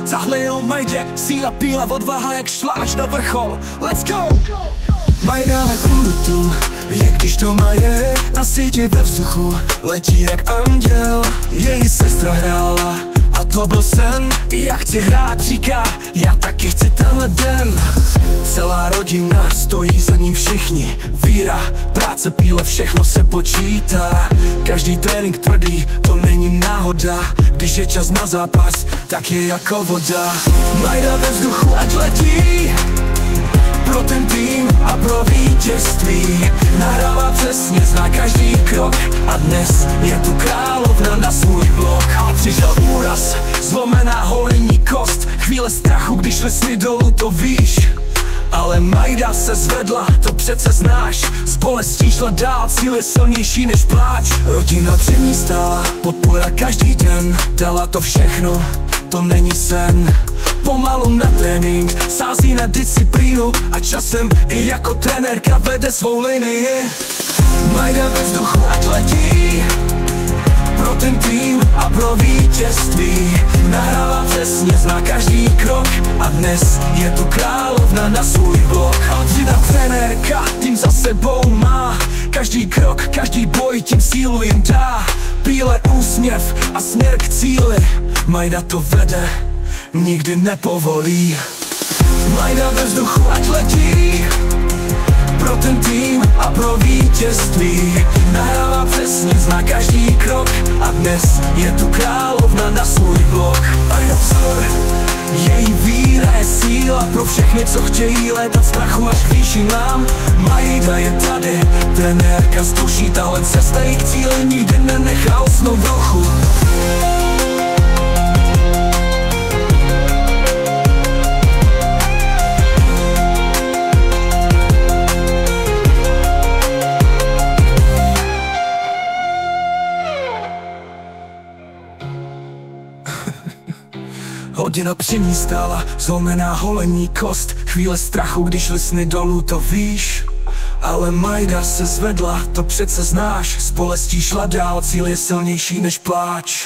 Tahle je o Majdě, síla, píla, odvaha, jak šla až na vrchol. Let's go! Majda ve tu, jak když to Maje na síti ve vzduchu letí jak anděl. Její sestra hrála a to byl sen. Já chci hrát, říká, já taky chci tenhle den. Celá rodina, stojí za ním všichni. Víra, práce, píle, všechno se počítá. Každý trénink tvrdý, to není náhoda. Když je čas na zápas, tak je jako voda. Majda ve vzduchu, ať letí pro ten tým a pro vítězství. Nahrává přesně, zná každý krok a dnes je tu královna na svůj blok. A přišel úraz, zlomená holenní kost. Chvíle strachu, když šly sny dolů, to víš. Ale Majda se zvedla, to přece znáš. S bolestí šla dál, cíl je silnější než pláč. Rodina před ní stála, podpora každý den. Dala to všechno, to není sen. Pomalu na trénink, sází na disciplínu a časem i jako trenérka vede svou linii. Majda ve vzduchu, ať letí pro ten tým a pro vítězství. Nahrává přesně, zná každý krok a dnes je tu královna na svůj blok. Alžina trenérka, tým za sebou má. Každý krok, každý boj, tím sílu jim dá. Píle, úsměv a směr k cíli. Majda to vede, nikdy nepovolí. Majda ve vzduchu, ať letí pro ten tým a pro vítězství. Nahrává přesně, zná každý krok a dnes je tu královna na svůj blok. A je vzor, její víra je síla pro všechny, co chtějí létat strachu až k výšinám. Majda je tady, trenérka z duší, tahle cesta jejich cíle nikdy nenechá usnout v duchu. Hodina při ní stála, zlomená holenní kost. Chvíle strachu, když šly sny dolů, to víš. Ale Majda se zvedla, to přece znáš. S bolestí šla dál, cíl je silnější než pláč.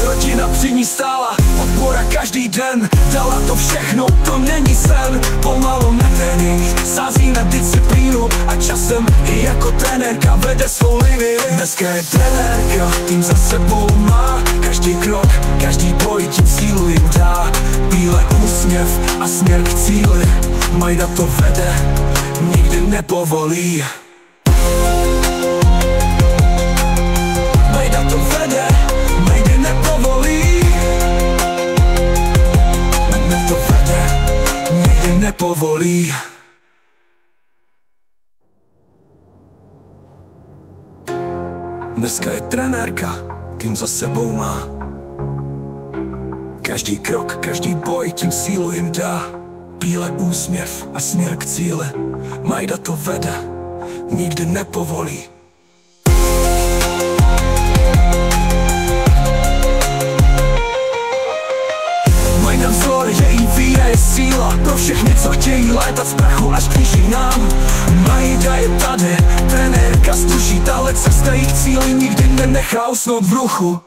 Rodina při ní stála, podpora každý den. Dala to všechno, to není sen. Pomalu na trénink, sází na disciplínu a časem i jako trenérka vede svou linii. Dneska je trenérka, tým za sebou má. Každý krok, každý boj, tím sílu jim dá. Bílé úsměv a směr k cíli. Majda to vede, nikdy nepovolí. Majda to vede, nikdy nepovolí. Majda to vede, nikdy nepovolí. Dneska je trenérka, tým za sebou má. Každý krok, každý boj, tím sílu jim dá. Bílé úsměv a směr k cíli. Majda to vede, nikdy nepovolí. Majda vzor, její víra je síla pro všechny, co chtějí létat z prachu až k výšinám. Majda je tady, trenérka z duší, tahle cesta jejich cíly nikdy nenechá usnout v ruchu.